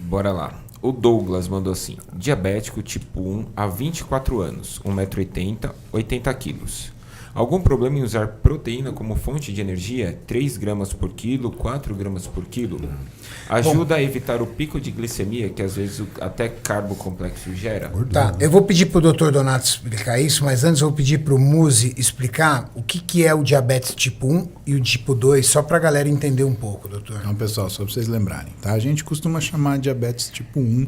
Bora lá. O Douglas mandou assim: diabético tipo 1 há 24 anos, 1,80 m, 80 quilos. Algum problema em usar proteína como fonte de energia? 3 gramas por quilo, 4 gramas por quilo? Ajuda a evitar o pico de glicemia que às vezes até carbo complexo gera? Tá, eu vou pedir para o Dr. Donato explicar isso, mas antes eu vou pedir para o Muzi explicar o que é o diabetes tipo 1 e o tipo 2, só para a galera entender um pouco, doutor. Então, pessoal, só para vocês lembrarem, tá? A gente costuma chamar de diabetes tipo 1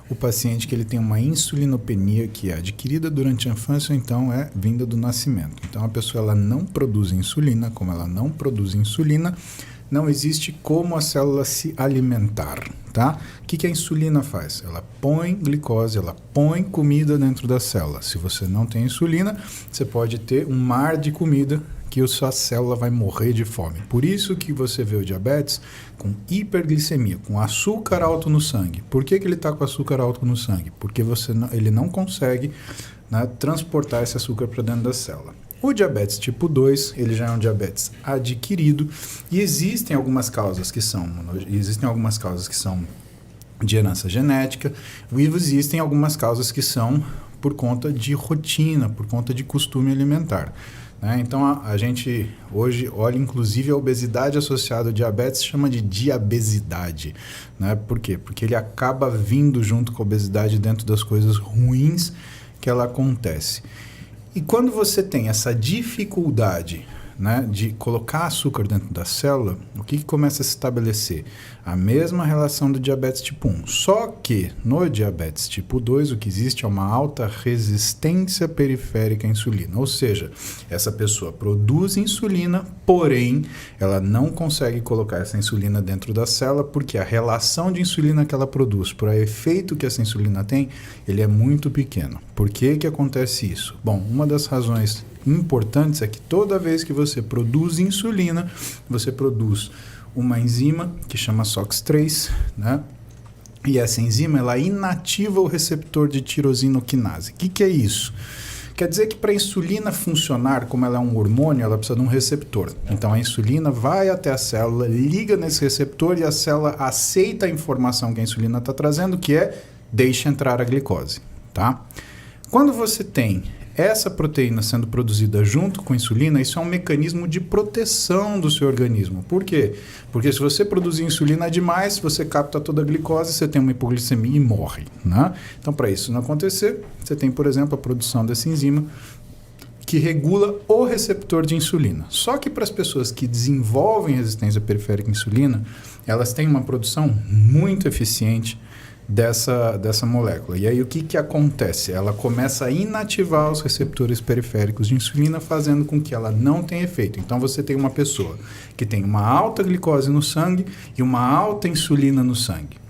o paciente que ele tem uma insulinopenia que é adquirida durante a infância ou então é vinda do nascimento. Então, a pessoa ela não produz insulina, como ela não produz insulina, não existe como a célula se alimentar, tá? O que a insulina faz? Ela põe glicose, ela põe comida dentro da célula. Se você não tem insulina, você pode ter um mar de comida que a sua célula vai morrer de fome. Por isso que você vê o diabetes com hiperglicemia, com açúcar alto no sangue. Por que ele está com açúcar alto no sangue? Porque ele não consegue, né, transportar esse açúcar para dentro da célula. O diabetes tipo 2, ele já é um diabetes adquirido e existem algumas causas que são de herança genética e existem algumas causas que são por conta de rotina, por conta de costume alimentar. Então, a gente hoje olha inclusive a obesidade associada ao diabetes, chama de diabesidade. Né? Por quê? Porque ele acaba vindo junto com a obesidade dentro das coisas ruins que ela acontece. E quando você tem essa dificuldade, né, de colocar açúcar dentro da célula, o que começa a se estabelecer? A mesma relação do diabetes tipo 1. Só que no diabetes tipo 2, o que existe é uma alta resistência periférica à insulina. Ou seja, essa pessoa produz insulina, porém, ela não consegue colocar essa insulina dentro da célula porque a relação de insulina que ela produz para o efeito que essa insulina tem, ele é muito pequeno. Por que acontece isso? Bom, uma das razões importantes é que toda vez que você produz insulina, você produz uma enzima que chama SOX3, né? E essa enzima ela inativa o receptor de tirosinoquinase. O que é isso? Quer dizer que para a insulina funcionar, como ela é um hormônio, ela precisa de um receptor. Então a insulina vai até a célula, liga nesse receptor e a célula aceita a informação que a insulina está trazendo, que é deixa entrar a glicose, tá? Quando você tem essa proteína sendo produzida junto com a insulina, isso é um mecanismo de proteção do seu organismo. Por quê? Porque se você produzir insulina demais, você capta toda a glicose, você tem uma hipoglicemia e morre. Né? Então, para isso não acontecer, você tem, por exemplo, a produção dessa enzima que regula o receptor de insulina. Só que para as pessoas que desenvolvem resistência periférica à insulina, elas têm uma produção muito eficiente dessa molécula. E aí o que acontece? Ela começa a inativar os receptores periféricos de insulina, fazendo com que ela não tenha efeito. Então você tem uma pessoa que tem uma alta glicose no sangue e uma alta insulina no sangue.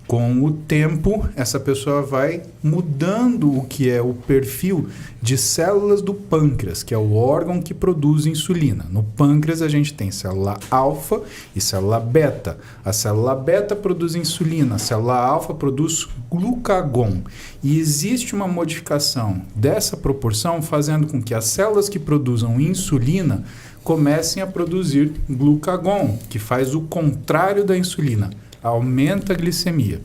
Com o tempo, essa pessoa vai mudando o que é o perfil de células do pâncreas, que é o órgão que produz insulina. No pâncreas, a gente tem célula alfa e célula beta. A célula beta produz insulina, a célula alfa produz glucagon. E existe uma modificação dessa proporção, fazendo com que as células que produzam insulina comecem a produzir glucagon, que faz o contrário da insulina. Aumenta a glicemia.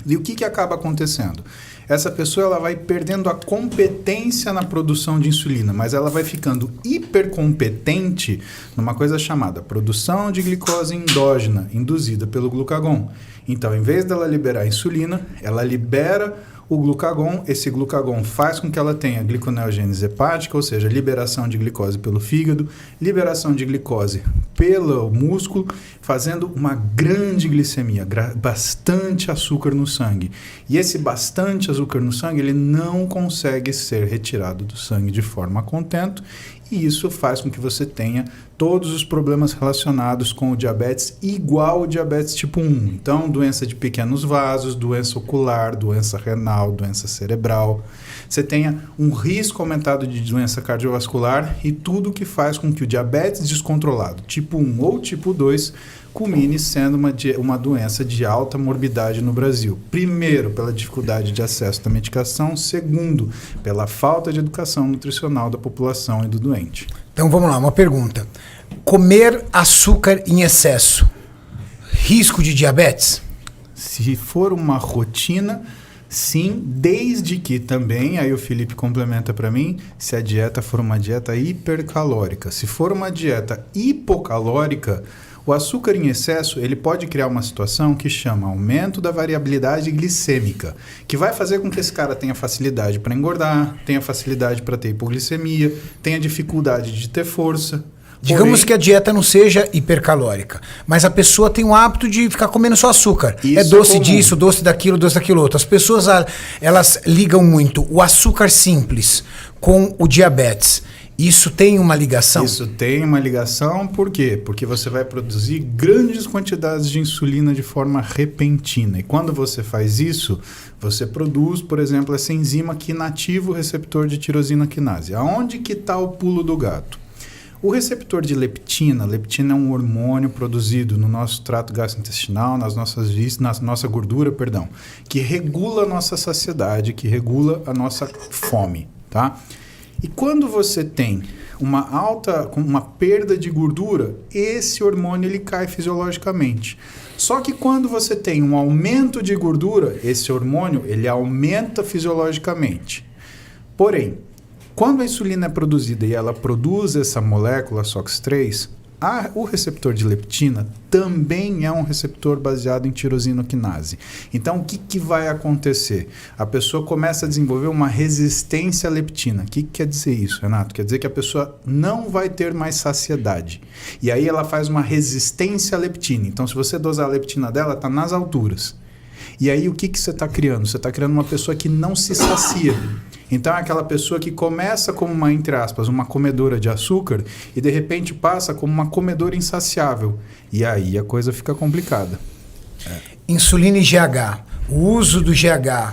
E o que acaba acontecendo? Essa pessoa ela vai perdendo a competência na produção de insulina, mas ela vai ficando hipercompetente numa coisa chamada produção de glicose endógena, induzida pelo glucagon. Então, em vez dela liberar a insulina, ela libera o glucagon. Esse glucagon faz com que ela tenha gliconeogênese hepática, ou seja, liberação de glicose pelo fígado, liberação de glicose pelo músculo, fazendo uma grande glicemia, bastante açúcar no sangue. E esse bastante açúcar no sangue, ele não consegue ser retirado do sangue de forma a contento, e isso faz com que você tenha todos os problemas relacionados com o diabetes igual ao diabetes tipo 1. Então, doença de pequenos vasos, doença ocular, doença renal, doença cerebral. Você tenha um risco aumentado de doença cardiovascular e tudo que faz com que o diabetes descontrolado, tipo 1 ou tipo 2, culmine sendo uma doença de alta morbidade no Brasil. Primeiro, pela dificuldade de acesso à medicação. Segundo, pela falta de educação nutricional da população e do doente. Então vamos lá, uma pergunta. Comer açúcar em excesso, risco de diabetes? Se for uma rotina, sim, desde que também, aí o Felipe complementa para mim, se a dieta for uma dieta hipercalórica. Se for uma dieta hipocalórica, o açúcar em excesso ele pode criar uma situação que chama aumento da variabilidade glicêmica, que vai fazer com que esse cara tenha facilidade para engordar, tenha facilidade para ter hipoglicemia, tenha dificuldade de ter força. Digamos que a dieta não seja hipercalórica, mas a pessoa tem o hábito de ficar comendo só açúcar. Isso é doce comum. disso, doce daquilo outro. As pessoas, elas ligam muito o açúcar simples com o diabetes. Isso tem uma ligação? Isso tem uma ligação, por quê? Porque você vai produzir grandes quantidades de insulina de forma repentina. E quando você faz isso, você produz, por exemplo, essa enzima que inativa o receptor de tirosina quinase. Aonde que está o pulo do gato? O receptor de leptina é um hormônio produzido no nosso trato gastrointestinal, na nossa gordura, que regula a nossa saciedade, que regula a nossa fome, tá? E quando você tem uma perda de gordura, esse hormônio ele cai fisiologicamente. Só que quando você tem um aumento de gordura, esse hormônio ele aumenta fisiologicamente. Porém, quando a insulina é produzida e ela produz essa molécula SOX3, o receptor de leptina também é um receptor baseado em tirosina quinase. Então, o que vai acontecer? A pessoa começa a desenvolver uma resistência à leptina. O que quer dizer isso, Renato? Quer dizer que a pessoa não vai ter mais saciedade. E aí ela faz uma resistência à leptina. Então, se você dosar a leptina dela, está nas alturas. E aí, o que você está criando? Você está criando uma pessoa que não se sacia. Então, é aquela pessoa que começa como uma, entre aspas, uma comedora de açúcar e, de repente, passa como uma comedora insaciável. E aí a coisa fica complicada. Insulina e GH. O uso do GH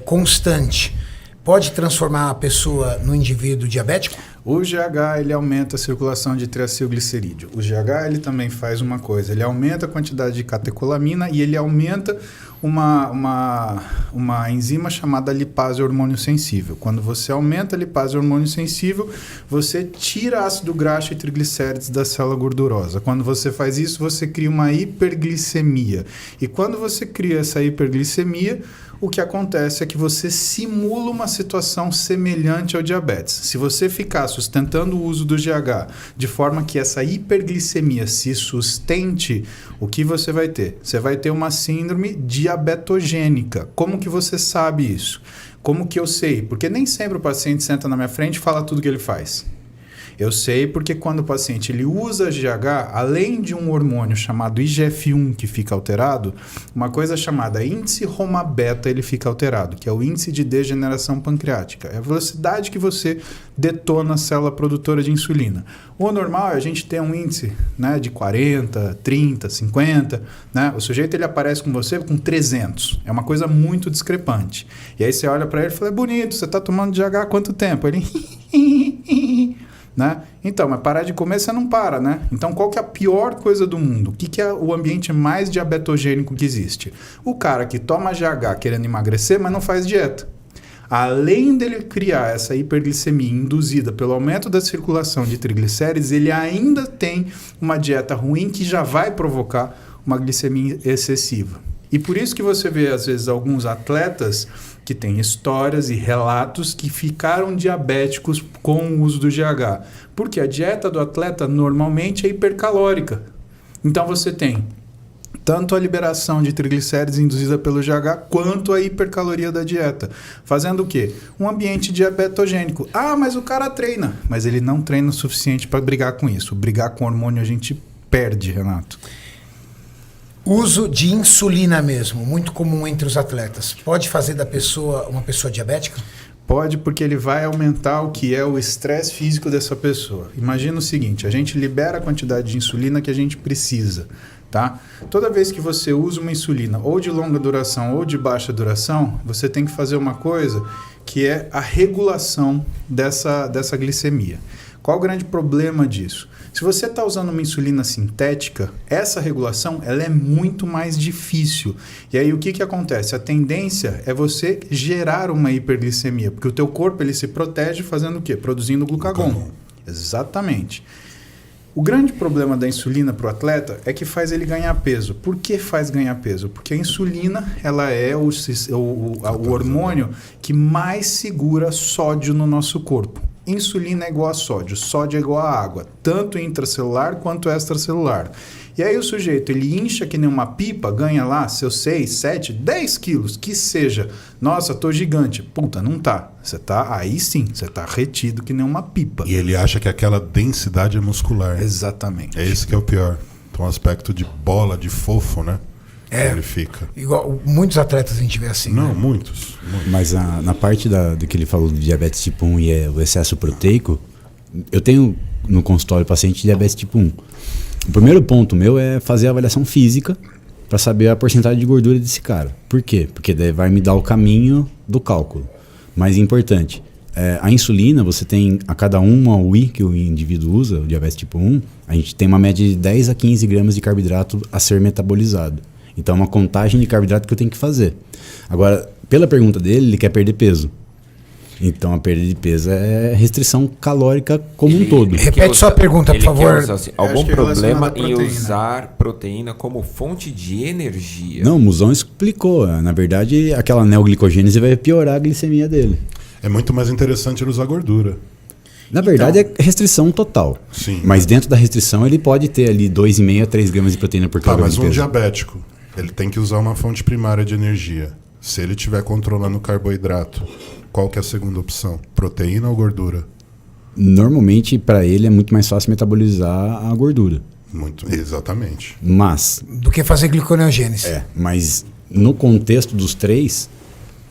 constante pode transformar a pessoa no indivíduo diabético? O GH ele aumenta a circulação de triacilglicerídeo. O GH ele também faz uma coisa, ele aumenta a quantidade de catecolamina e ele aumenta uma enzima chamada lipase hormônio sensível. Quando você aumenta a lipase hormônio sensível, você tira ácido graxo e triglicérides da célula gordurosa. Quando você faz isso, você cria uma hiperglicemia. E quando você cria essa hiperglicemia, o que acontece é que você simula uma situação semelhante ao diabetes. Se você ficar sustentando o uso do GH de forma que essa hiperglicemia se sustente, o que você vai ter? Você vai ter uma síndrome diabetogênica. Como que você sabe isso? Como que eu sei? Porque nem sempre o paciente senta na minha frente e fala tudo que ele faz. Eu sei porque quando o paciente ele usa GH, além de um hormônio chamado IGF-1 que fica alterado, uma coisa chamada índice Roma-beta ele fica alterado, que é o índice de degeneração pancreática. É a velocidade que você detona a célula produtora de insulina. O normal é a gente ter um índice, né, de 40, 30, 50. Né? O sujeito ele aparece com você com 300. É uma coisa muito discrepante. E aí você olha para ele e fala, é bonito, você está tomando GH há quanto tempo? Ele... Né? Então, mas parar de comer você não para, né? Então, qual que é a pior coisa do mundo? O que é o ambiente mais diabetogênico que existe? O cara que toma GH querendo emagrecer, mas não faz dieta. Além dele criar essa hiperglicemia induzida pelo aumento da circulação de triglicérides, ele ainda tem uma dieta ruim que já vai provocar uma glicemia excessiva. E por isso que você vê, às vezes, alguns atletas que têm histórias e relatos que ficaram diabéticos com o uso do GH. Porque a dieta do atleta normalmente é hipercalórica. Então você tem tanto a liberação de triglicérides induzida pelo GH, quanto a hipercaloria da dieta. Fazendo o quê? Um ambiente diabetogênico. Ah, mas o cara treina. Mas ele não treina o suficiente para brigar com isso. Brigar com hormônio a gente perde, Renato. Uso de insulina mesmo, muito comum entre os atletas. Pode fazer da pessoa uma pessoa diabética? Pode, porque ele vai aumentar o que é o estresse físico dessa pessoa. Imagina o seguinte, a gente libera a quantidade de insulina que a gente precisa, tá? Toda vez que você usa uma insulina ou de longa duração ou de baixa duração, você tem que fazer uma coisa que é a regulação dessa glicemia. Qual o grande problema disso? Se você está usando uma insulina sintética, essa regulação ela é muito mais difícil. E aí o que acontece? A tendência é você gerar uma hiperglicemia, porque o teu corpo ele se protege fazendo o quê? Produzindo glucagon. Exatamente. O grande problema da insulina para o atleta é que faz ele ganhar peso. Por que faz ganhar peso? Porque a insulina ela é o hormônio que mais segura sódio no nosso corpo. Insulina é igual a sódio é igual a água, tanto intracelular quanto extracelular. E aí o sujeito, ele incha que nem uma pipa, ganha lá seus 6, 7, 10 quilos, que seja. Nossa, tô gigante. Puta, não tá. Aí sim, você tá retido que nem uma pipa. E ele acha que aquela densidade é muscular. Exatamente. É esse que é o pior. Então, um aspecto de bola, de fofo, né? Ele fica. Igual, muitos atletas a gente vê assim. Não, né? muitos. Mas na parte do que ele falou do diabetes tipo 1 e o excesso proteico, eu tenho no consultório paciente de diabetes tipo 1. O primeiro ponto meu é fazer a avaliação física para saber a porcentagem de gordura desse cara. Por quê? Porque daí vai me dar o caminho do cálculo. Mas importante, a insulina, você tem a cada uma UI que o indivíduo usa, o diabetes tipo 1, a gente tem uma média de 10 a 15 gramas de carboidrato a ser metabolizado. Então é uma contagem de carboidrato que eu tenho que fazer. Agora, pela pergunta dele, ele quer perder peso. Então a perda de peso é restrição calórica como um todo. Repete sua pergunta, por favor. Algum problema em proteína. usar proteína como fonte de energia? Não, o Musão explicou. Na verdade, aquela neoglicogênese vai piorar a glicemia dele. É muito mais interessante ele usar gordura. Na verdade, é restrição total. Sim. Mas dentro da restrição, ele pode ter ali 2,5 a 3 gramas de proteína por Tá, quilograma mas de um peso. diabético, ele tem que usar uma fonte primária de energia. Se ele estiver controlando o carboidrato, qual que é a segunda opção? Proteína ou gordura? Normalmente, para ele, é muito mais fácil metabolizar a gordura. Exatamente. Mas, Do que fazer gliconeogênese. mas no contexto dos três,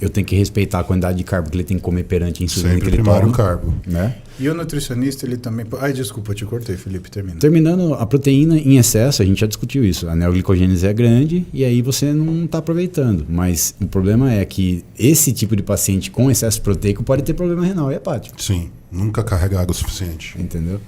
eu tenho que respeitar a quantidade de carbo que ele tem que comer perante a insulina Sempre que ele primário toma. o carbo. Né? E o nutricionista, ele também... Ai, desculpa, eu te cortei, Felipe, termina. Terminando, a proteína em excesso, a gente já discutiu isso. A neoglicogênese é grande e aí você não está aproveitando. Mas o problema é que esse tipo de paciente com excesso proteico pode ter problema renal e hepático. Sim, nunca carrega água o suficiente. Entendeu?